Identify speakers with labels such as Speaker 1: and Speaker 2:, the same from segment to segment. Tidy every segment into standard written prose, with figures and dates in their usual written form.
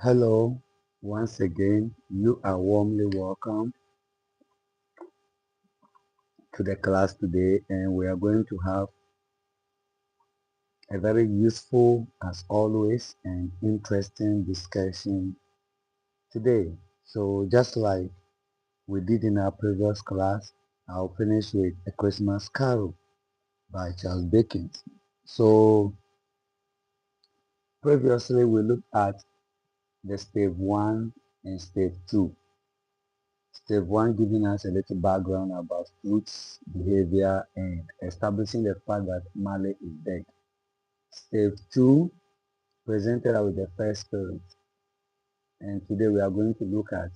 Speaker 1: Hello, once again, you are warmly welcome to the class today, and we are going to have a very useful, as always, and interesting discussion today. So, just like we did in our previous class, I'll finish with A Christmas Carol by Charles Dickens. So, previously we looked at the step 1 and step 2. Step 1 giving us a little background about Fruit's behavior and establishing the fact that Marley is dead. Step 2 presented us with the first spirit, and today we are going to look at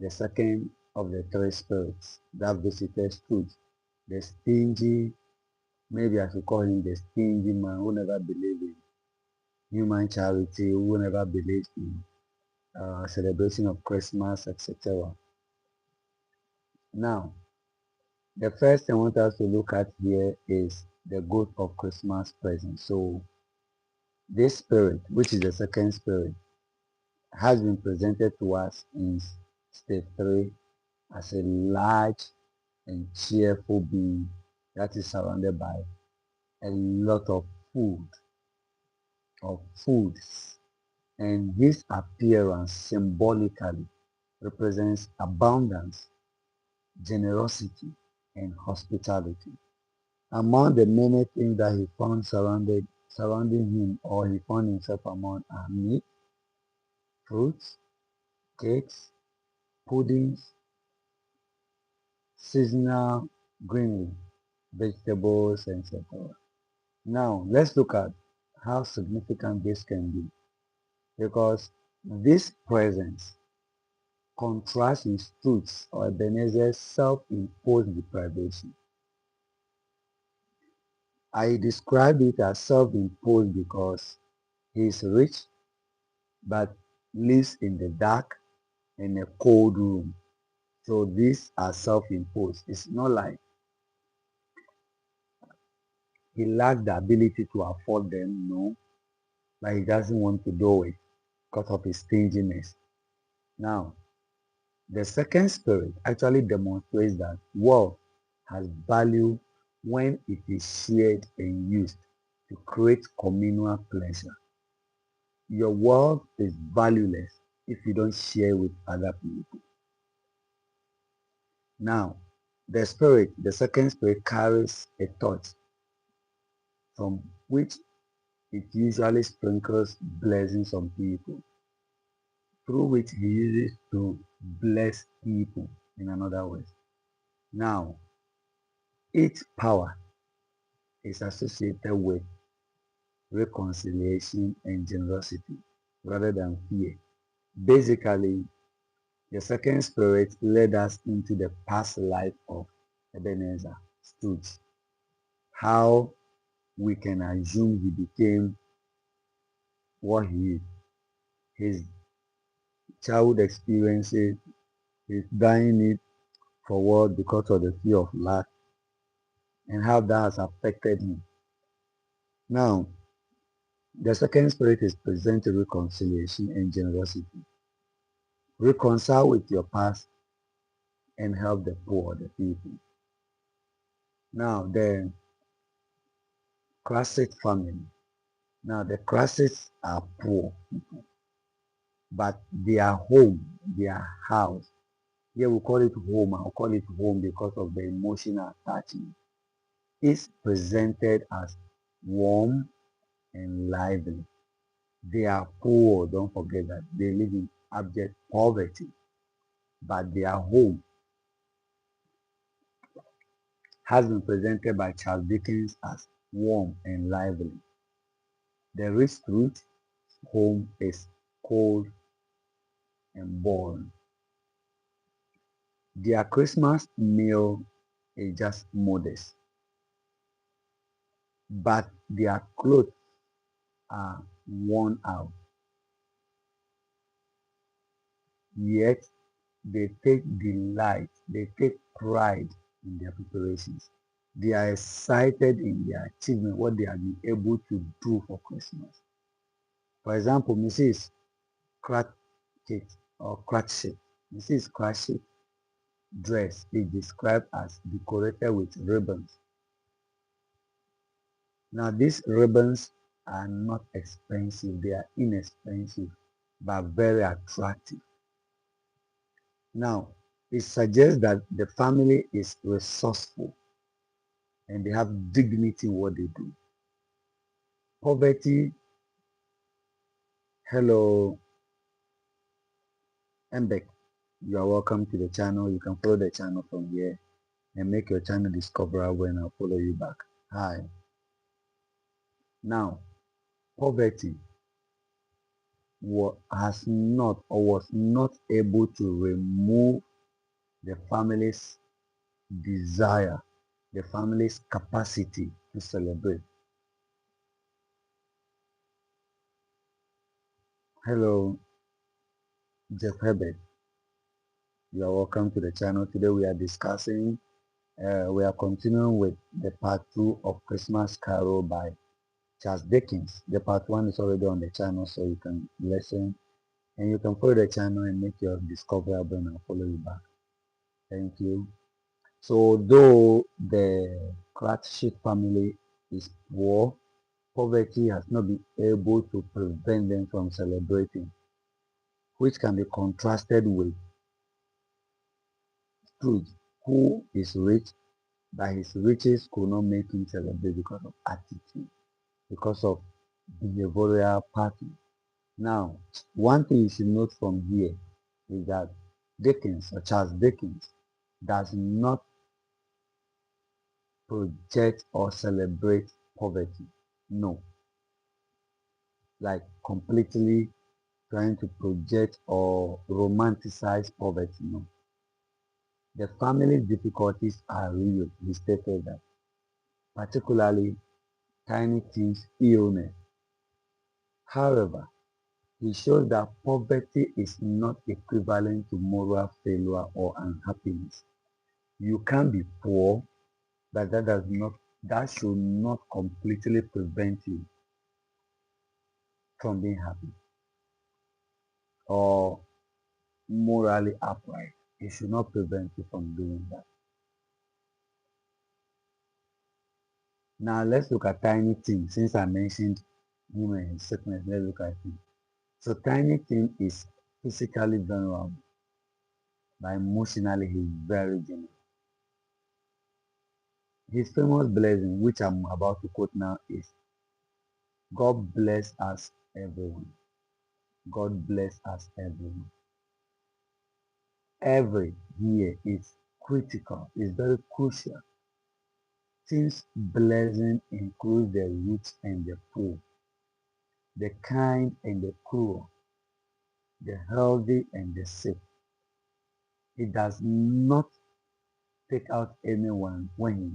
Speaker 1: the second of the three spirits that visited Fruit, the stingy, maybe I should call him the stingy man who never believed in human charity, who never believed in celebration of Christmas, etc. Now, the first thing I want us to look at here is the goat of Christmas present. So this spirit, which is the second spirit, has been presented to us in step 3 as a large and cheerful being that is surrounded by a lot of foods. And his appearance symbolically represents abundance, generosity, and hospitality. Among the many things that he found surrounding him or he found himself among are meat, fruits, cakes, puddings, seasonal greenery, vegetables, etc. Now let's look at how significant this can be because this presence contrasts with Truth's or Ebenezer's self-imposed deprivation. I describe it as self-imposed because he is rich but lives in the dark in a cold room. So these are self-imposed. It's not like he lacks the ability to afford them, no, but he doesn't want to do it because of his stinginess. Now, the second spirit actually demonstrates that wealth has value when it is shared and used to create communal pleasure. Your wealth is valueless if you don't share with other people. Now, the second spirit carries a torch from which it usually sprinkles blessings on people, through which he uses to bless people in another way. Now, its power is associated with reconciliation and generosity rather than fear. Basically, the second spirit led us into the past life of Ebenezer Scrooge, how we can assume he became what he is. His childhood experiences, his dying need for work because of the fear of lack, and how that has affected him. Now, the second spirit is presenting reconciliation and generosity. Reconcile with your past and help the poor, the people. Now, the classic family. Now, the classics are poor people, but their home, their house, here we call it home, I'll call it home because of the emotional attachment, is presented as warm and lively. They are poor, don't forget that. They live in abject poverty, but their home has been presented by Charles Dickens as warm and lively. The rich root home is cold and boring. Their Christmas meal is just modest, but their clothes are worn out. Yet they take delight, they take pride in their preparations. They are excited in their achievement, what they have been able to do for Christmas. For example, Mrs. crotchet or crotchet. This is crotchet dress is described as decorated with ribbons. Now these ribbons are not expensive, they are inexpensive, but very attractive. Now, it suggests that the family is resourceful and they have dignity in what they do. Poverty, hello, Mbek, you are welcome to the channel. You can follow the channel from here and make your channel discoverable and I'll follow you back. Hi. Now, poverty has not or was not able to remove the family's desire, the family's capacity to celebrate. Hello, Jeff Herbert. You are welcome to the channel. Today we are continuing with the part 2 of Christmas Carol by Charles Dickens. The part 1 is already on the channel, so you can listen and you can follow the channel and make your discoverable and I'll follow you back. Thank you. So though the Cratchit family is poor, poverty has not been able to prevent them from celebrating, which can be contrasted with Scrooge, who is rich, but his riches could not make him celebrate because of attitude, because of behavioral pattern. Now, one thing you should note from here is that Dickens or Charles Dickens does not project or celebrate poverty. No, like completely trying to project or romanticize poverty. No. The family's difficulties are real. He stated that, particularly Tiny Tim's illness. However, he shows that poverty is not equivalent to moral failure or unhappiness. You can be poor, but that should not completely prevent you from being happy or morally upright. It should not prevent you from doing that. Now let's look at Tiny Tim. Since I mentioned him and his sickness, let's look at him. So Tiny Tim is physically vulnerable, but emotionally he's very generous. His famous blessing, which I'm about to quote now, is God bless us everyone. God bless us everyone. Every here is critical, is very crucial. Since blessing includes the rich and the poor, the kind and the cruel, the healthy and the sick. It does not take out anyone when he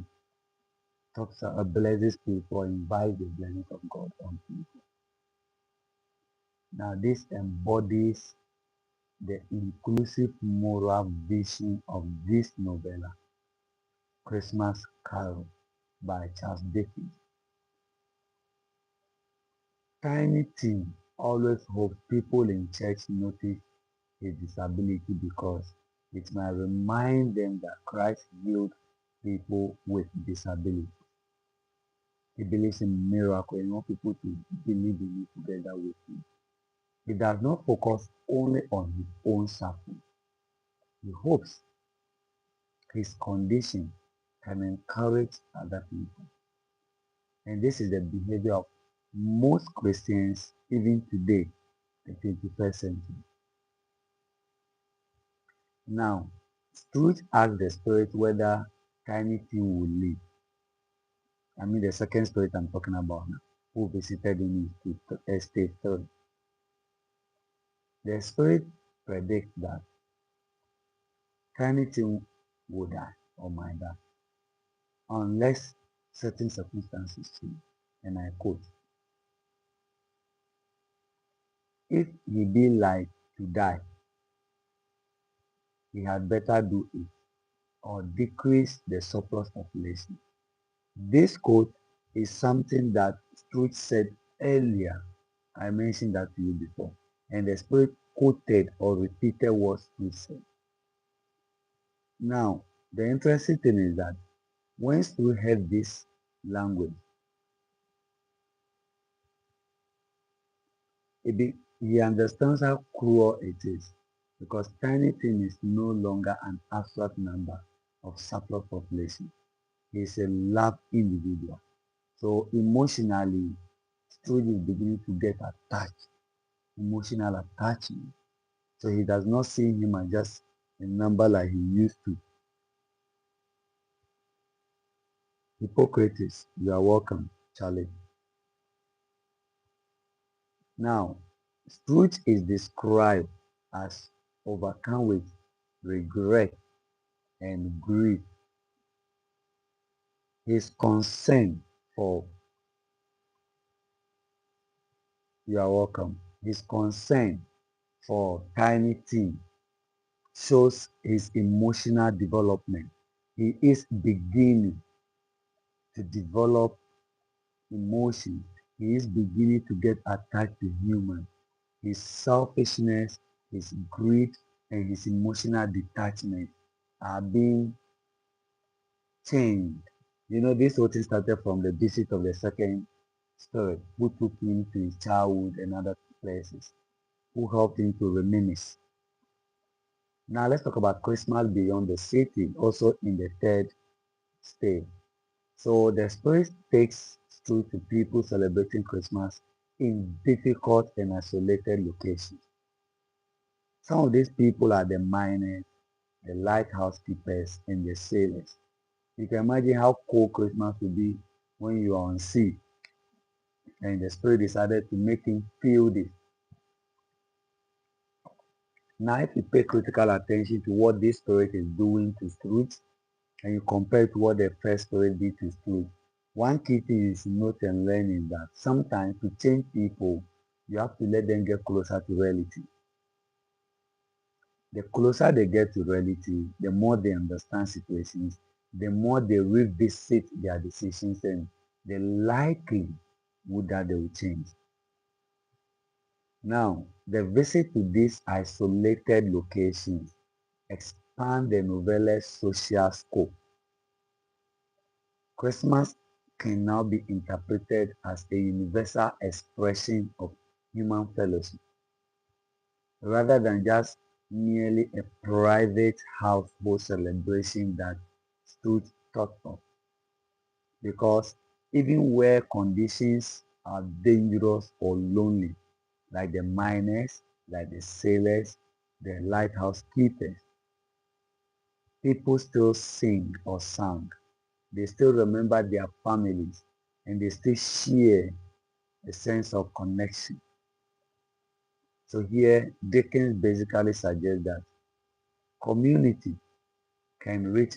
Speaker 1: talks about blesses people or invites the blessings of God on people. Now this embodies the inclusive moral vision of this novella, Christmas Carol by Charles Dickens. Tiny Tim always hopes people in church notice his disability because it might remind them that Christ healed people with disability. He believes in miracle and wants people to believe in it together with him. He does not focus only on his own suffering. He hopes his condition can encourage other people. And this is the behavior of most Christians even today, the 21st century. Now, Scrooge asked the spirit whether Tiny Tim would live. I mean the second spirit I'm talking about now, who visited him in state 3. The spirit predicts that Tiny Tim will die or might die unless certain circumstances change. And I quote, if he be like to die, he had better do it or decrease the surplus population. This quote is something that Scrooge said earlier. I mentioned that to you before. And the spirit quoted or repeated what Scrooge said. Now, the interesting thing is that when Scrooge heard this language, he understands how cruel it is because Tiny Tim is no longer an abstract number of surplus population. He is a loved individual. So emotionally, Scrooge is beginning to get attached, emotional attachment. So he does not see him as just a number like he used to. Hippocrates, you are welcome, Charlie. Now, Scrooge is described as overcome with regret and grief. His concern for, you are welcome, his concern for Tiny Tim shows his emotional development. He is beginning to develop emotions. He is beginning to get attached to humans. His selfishness, his greed, and his emotional detachment are being changed. You know, this whole thing started from the visit of the second spirit who took him to his childhood and other places, who helped him to reminisce. Now let's talk about Christmas beyond the city, also in the third stage. So the spirit takes through to people celebrating Christmas in difficult and isolated locations. Some of these people are the miners, the lighthouse keepers, and the sailors. You can imagine how cold Christmas will be when you are on sea and the spirit decided to make him feel this. Now, if you pay critical attention to what this spirit is doing to Scrooge and you compare it to what the first spirit did to Scrooge, one key thing you should note and learn is that sometimes to change people, you have to let them get closer to reality. The closer they get to reality, the more they understand situations, the more they revisit their decisions, and the likely would that they will change. Now, the visit to these isolated locations expand the novelle's social scope. Christmas can now be interpreted as a universal expression of human fellowship rather than just merely a private household celebration that stood thought of. Because even where conditions are dangerous or lonely, like the miners, like the sailors, the lighthouse keepers, people still sing or sang. They still remember their families and they still share a sense of connection. So here, Dickens basically suggests that community can reach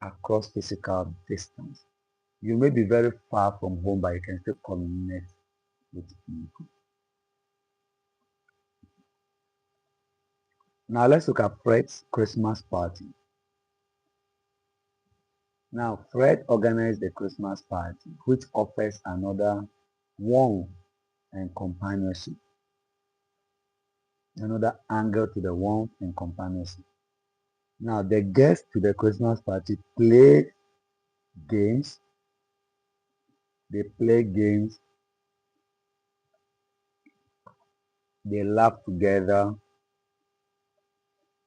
Speaker 1: across physical distance. You may be very far from home, but you can still connect with people. Now let's look at Fred's Christmas party. Now Fred organized the Christmas party, which offers another warmth and companionship, another angle to the warmth and companionship. Now the guests to the Christmas party games, play games, they laugh together,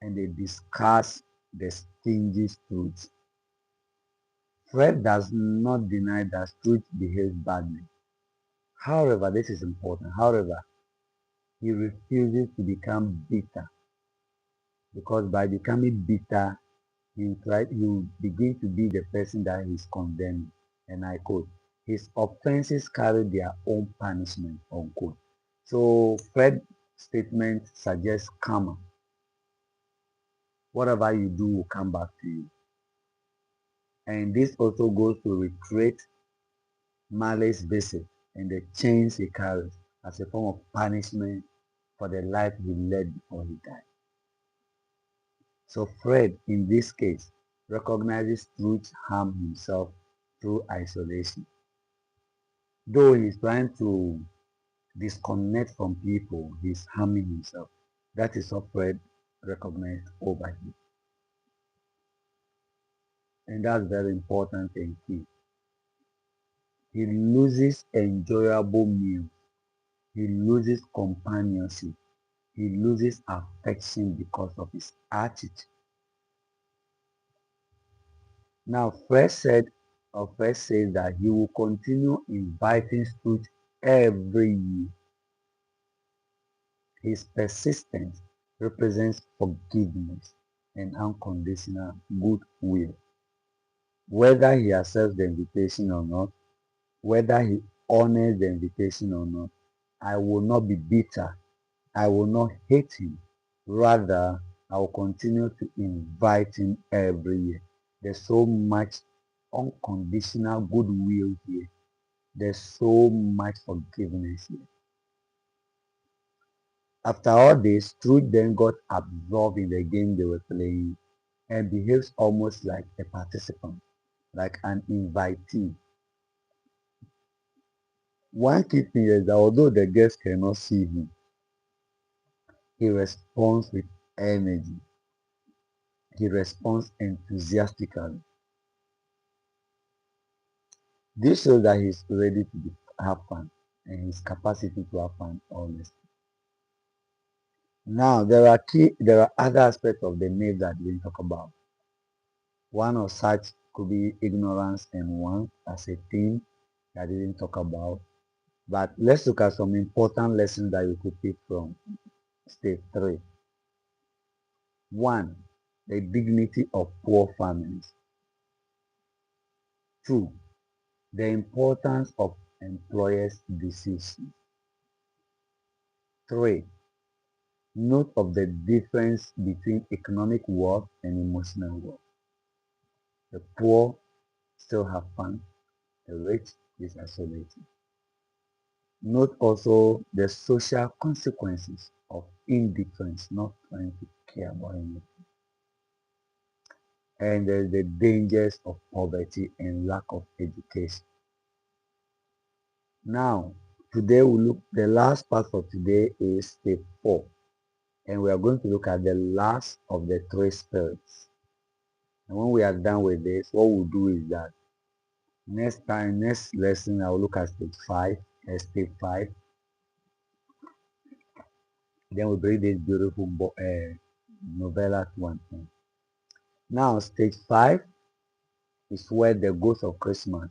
Speaker 1: and they discuss the stingy Scrooge. Fred does not deny that Scrooge behaves badly. However, this is important. However, he refuses to become bitter because by becoming bitter, he will begin to be the person that he's condemning. And I quote, his offenses carry their own punishment, unquote. So Fred's statement suggests karma. Whatever you do will come back to you. And this also goes to recreate Marley's visit and the chains he carries as a form of punishment for the life he led before he died. So Fred, in this case, recognizes Scrooge harmed himself through isolation. Though he's trying to disconnect from people, he's harming himself. That is software recognized over here. And that's very important and key. He loses enjoyable meals. He loses companionship. He loses affection because of his attitude. Now, First says that he will continue inviting Scrooge every year. His persistence represents forgiveness and unconditional goodwill. Whether he accepts the invitation or not, whether he honors the invitation or not, I will not be bitter. I will not hate him. Rather, I will continue to invite him every year. There's so much unconditional goodwill here. There's so much forgiveness here. After all this, Scrooge then got absorbed in the game they were playing and behaves almost like a participant, like an invitee. One key thing is that although the guests cannot see him, he responds with energy. He responds enthusiastically. This shows that he's ready to have fun and his capacity to have fun always. Now there are other aspects of the myth that we didn't talk about. One of such could be ignorance and want as a theme that we didn't talk about. But let's look at some important lessons that you could pick from stage 3. One, the dignity of poor families. Two, the importance of employers' decisions. Three, note of the difference between economic wealth and emotional wealth. The poor still have fun, the rich is isolated. Note also the social consequences of indifference, not trying to care about anything. And there's the dangers of poverty and lack of education. Now, today we look, the last part of today is step 4. And we are going to look at the last of the 3 spirits. And when we are done with this, what we'll do is that next lesson, I'll look at stage 5, step 5. Then we'll bring this beautiful novella to an end. Now, stage 5 is where the ghost of Christmas,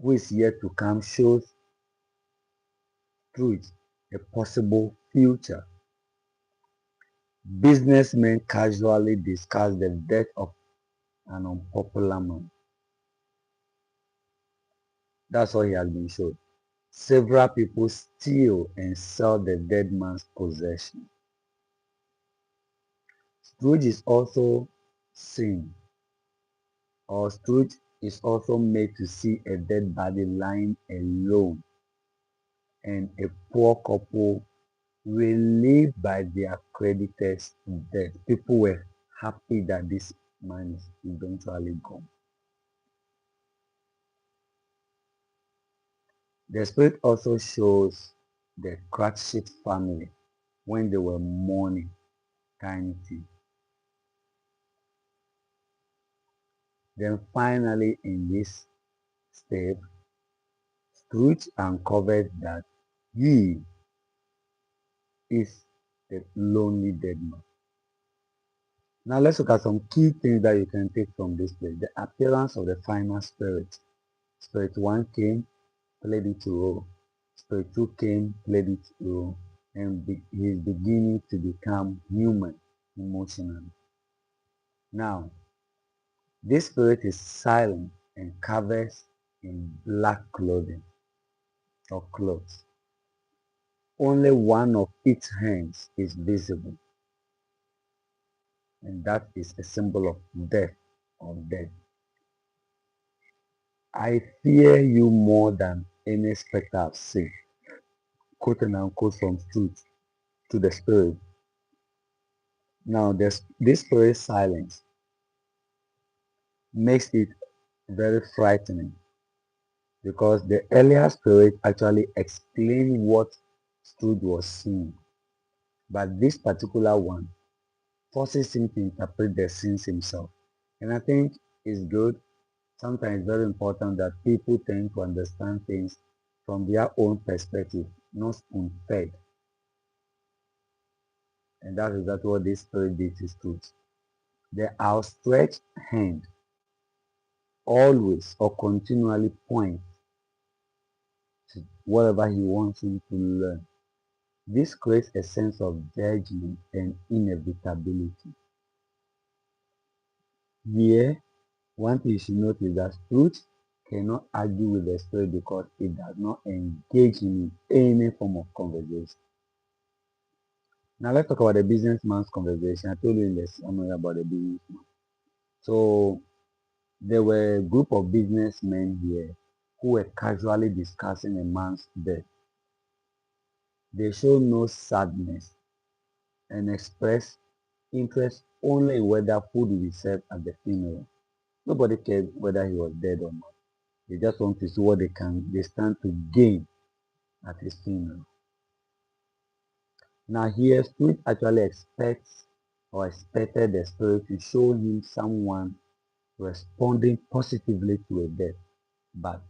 Speaker 1: who is yet to come, shows Scrooge a possible future. Businessmen casually discuss the death of an unpopular man. That's what he has been shown. Several people steal and sell the dead man's possession. Scrooge is also seen, or Scrooge is also made to see a dead body lying alone and a poor couple relieved by their creditors' death. People were happy that this man is eventually gone. The spirit also shows the Cratchit family when they were mourning Tiny Tim. Then finally in this step, Scrooge uncovered that he is the lonely dead man. Now let's look at some key things that you can take from this place. The appearance of the final spirit. Spirit 1 came, played its role. Spirit 2 came, played its role. And he is beginning to become human emotionally. Now, this spirit is silent and covers in black clothing or clothes. Only one of its hands is visible, and that is a symbol of death or death. I fear you more than any spectre I've seen. Quote and unquote from truth to the spirit. Now, this spirit silence makes it very frightening because the earlier spirit actually explained what Scrooge was seeing. But this particular one forces him to interpret the scenes himself. And I think it's good, sometimes very important that people tend to understand things from their own perspective, not spoon-fed. And that is exactly what this spirit did to truth. The outstretched hand always or continually points to whatever he wants him to learn. This creates a sense of judgment and inevitability. Here, one thing you should note is that truth cannot argue with the spirit because it does not engage in any form of conversation. Now let's talk about the businessman's conversation. I told you in the summary about the businessman. So there were a group of businessmen here who were casually discussing a man's death. They showed no sadness and expressed interest only in whether food will be served at the funeral. Nobody cared whether he was dead or not. They just want to see what they stand to gain at his funeral. Now here, Spirit actually expected the Spirit to show him someone responding positively to a death, but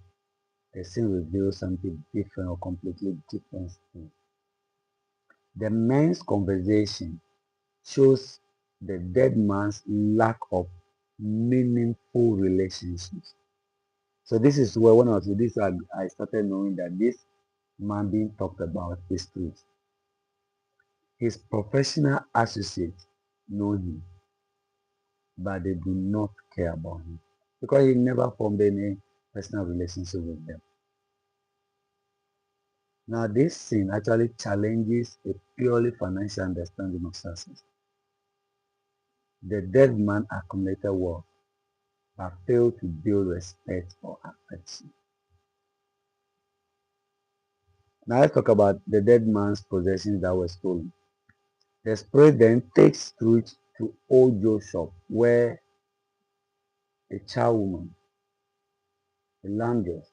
Speaker 1: the scene reveals something different or completely different thing. The man's conversation shows the dead man's lack of meaningful relationships. So this is where when I was with this, I started knowing that this man being talked about is truth. His professional associates know him, but they do not care about him because he never formed any personal relationship with them. Now, this scene actually challenges a purely financial understanding of success. The dead man accumulated wealth but failed to build respect or affection. Now, let's talk about the dead man's possessions that were stolen. The spirit then takes Truth to Old Joe's shop where a charwoman, a laundress,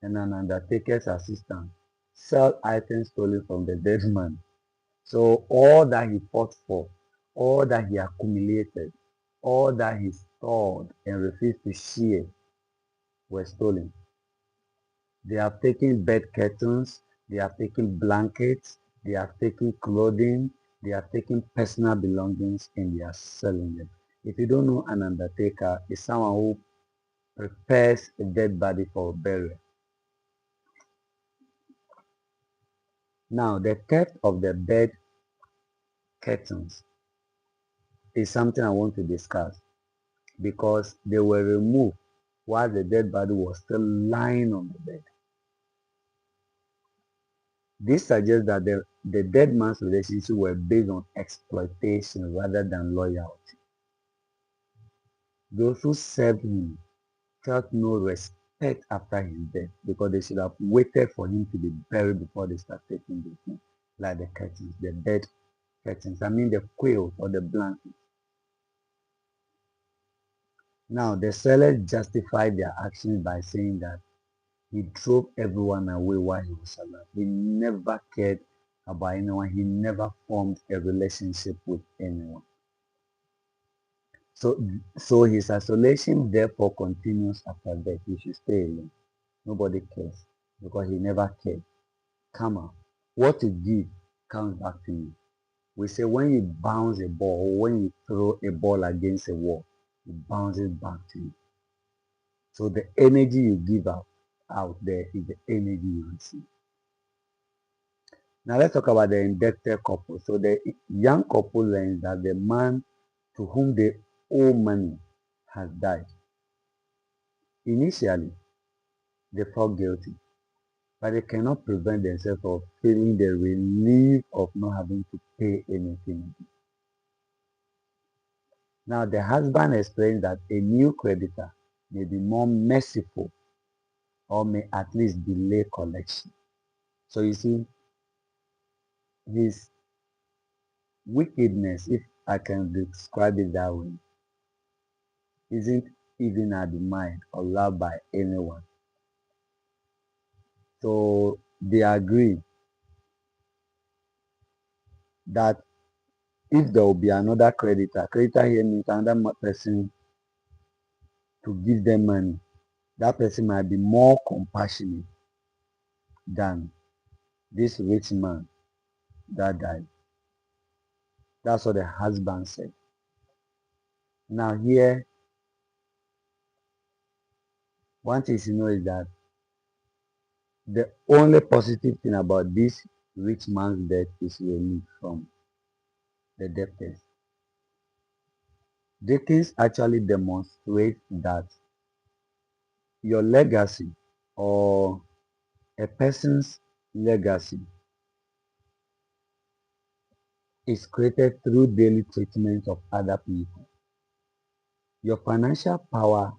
Speaker 1: and an undertaker's assistant sell items stolen from the dead man. So all that he fought for, all that he accumulated, all that he stored and refused to share were stolen. They have taken bed curtains, they have taken blankets, they have taken clothing, they have taken personal belongings and they are selling them. If you don't know, an undertaker is someone who prepares a dead body for burial. Now, the theft of the bed curtains is something I want to discuss because they were removed while the dead body was still lying on the bed. This suggests that the dead man's relationships were based on exploitation rather than loyalty. Those who served him felt no respect after his death because they should have waited for him to be buried before they start taking the things like the curtains, the bed curtains, I mean the quilts or the blankets. Now, the sellers justified their actions by saying that he drove everyone away while he was alive. He never cared about anyone. He never formed a relationship with anyone. So his isolation therefore continues after death. He should stay alone. Nobody cares because he never cared. Karma. What you give comes back to you. We say when you bounce a ball or when you throw a ball against a wall, it bounces back to you. So the energy you give out there is the energy you receive. Now let's talk about the indebted couple. So the young couple learns that the man to whom they owe money has died. Initially, they felt guilty, but they cannot prevent themselves from feeling the relief of not having to pay anything. Now the husband explains that a new creditor may be more merciful or may at least delay collection. So you see, his wickedness, if I can describe it that way, isn't even admired or loved by anyone. So they agree that if there will be another creditor here means another person to give them money, that person might be more compassionate than this rich man that died. That's what the husband said. Now here, one thing to know is that the only positive thing about this rich man's death is relief from the debtors. Dickens actually demonstrates that your legacy or a person's legacy is created through daily treatment of other people. Your financial power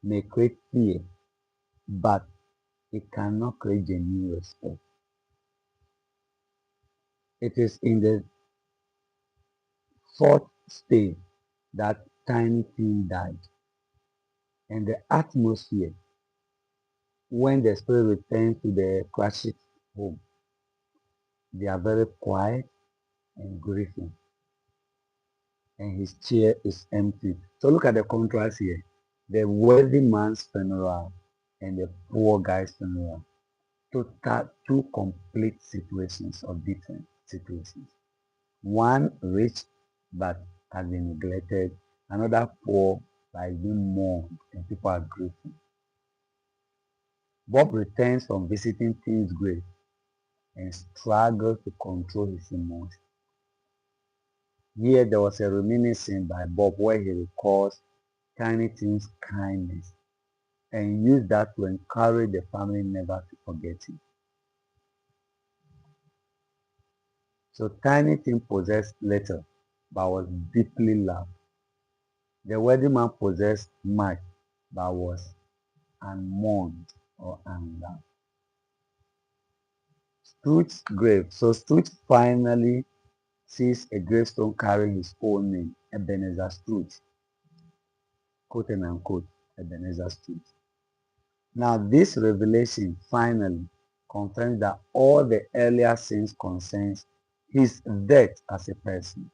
Speaker 1: may create fear, but it cannot create genuine respect. It is in the fourth stage that Tiny Tim died, and the atmosphere when the spirit returns to the crashed home, they are very quiet and grieving, and his chair is empty. So look at the contrast here. The wealthy man's funeral and the poor guy's funeral. Two complete situations or different situations. One rich but has been neglected, another poor but has been mourned, and people are grieving. Bob returns from visiting Tim's grave and struggles to control his emotions. Here there was a reminiscence by Bob where he recalls Tiny Tim's kindness and used that to encourage the family never to forget him. So Tiny Tim possessed little but was deeply loved. The wealthy man possessed much but was unmourned or unloved. Scrooge's grave. So Scrooge finally sees a gravestone carrying his own name, Ebenezer Scrooge, quote and unquote, Ebenezer Scrooge. Now this revelation finally confirms that all the earlier sins concerns his death as a person.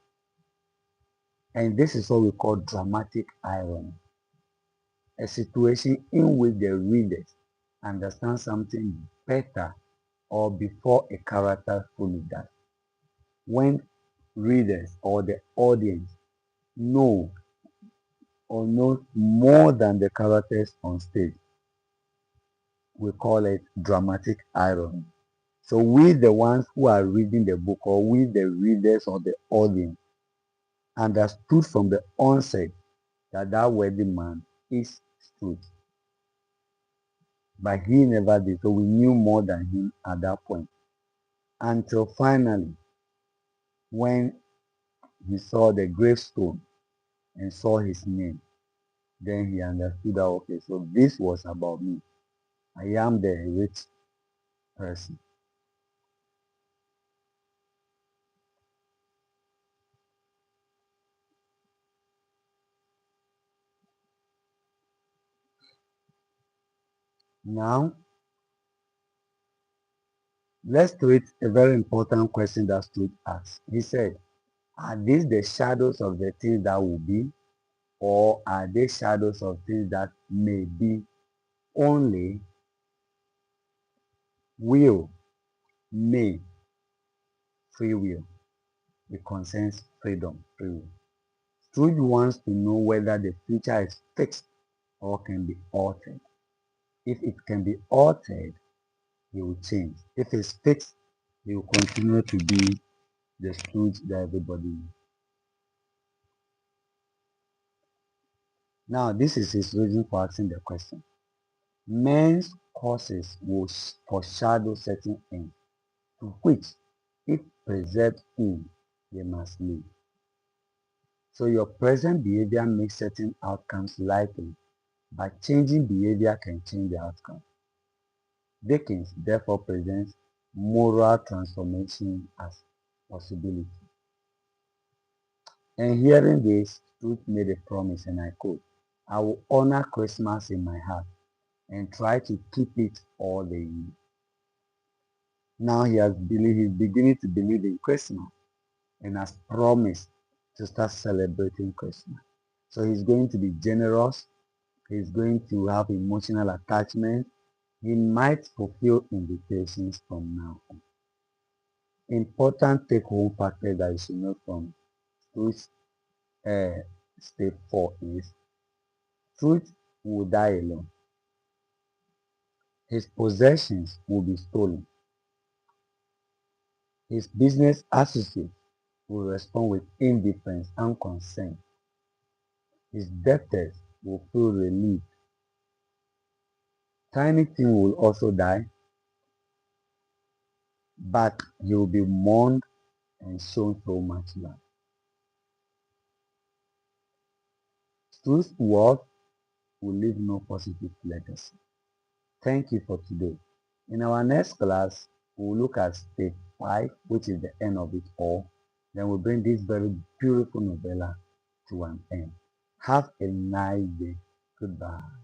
Speaker 1: And this is what we call dramatic irony, a situation in which the readers understand something better or before a character fully does. When readers or the audience know or knows more than the characters on stage, we call it dramatic irony. So we, the ones who are reading the book, or we, the readers or the audience, understood from the onset that that worthy man is Scrooge. But he never did. So we knew more than him at that point. Until finally, when he saw the gravestone and saw his name, then he understood that, okay, so this was about me. I am the rich person. Now, let's treat a very important question that Scrooge asked. He said, are these the shadows of the things that will be, or are they shadows of things that may be? Only will, may, free will. It concerns freedom, free will. Scrooge wants to know whether the future is fixed or can be altered. If it can be altered, he will change. If it's fixed, he will continue to be the Scrooge that everybody knows. Now, this is his reason for asking the question. Men's causes will foreshadow certain ends, to which, if preserved in, they must live. So your present behavior makes certain outcomes likely, but changing behavior can change the outcome. Dickens therefore presents moral transformation as possibility. And hearing this, Scrooge made a promise, and I quote, I will honor Christmas in my heart and try to keep it all the year. Now he's beginning to believe in Christmas. and has promised to start celebrating Christmas. So he's going to be generous. He's going to have emotional attachment. He might fulfill invitations from now on. Important take-home factor that you should know from Truth step 4 is truth will die alone. His possessions will be stolen. His business associates will respond with indifference and consent. His debtors will feel relieved. Tiny Tim will also die, but he will be mourned and shown so much love. Truth's word will leave no positive legacy. Thank you for today. In our next class, we'll look at step 5, which is the end of it all. Then we'll bring this very beautiful novella to an end. Have a nice day. Goodbye.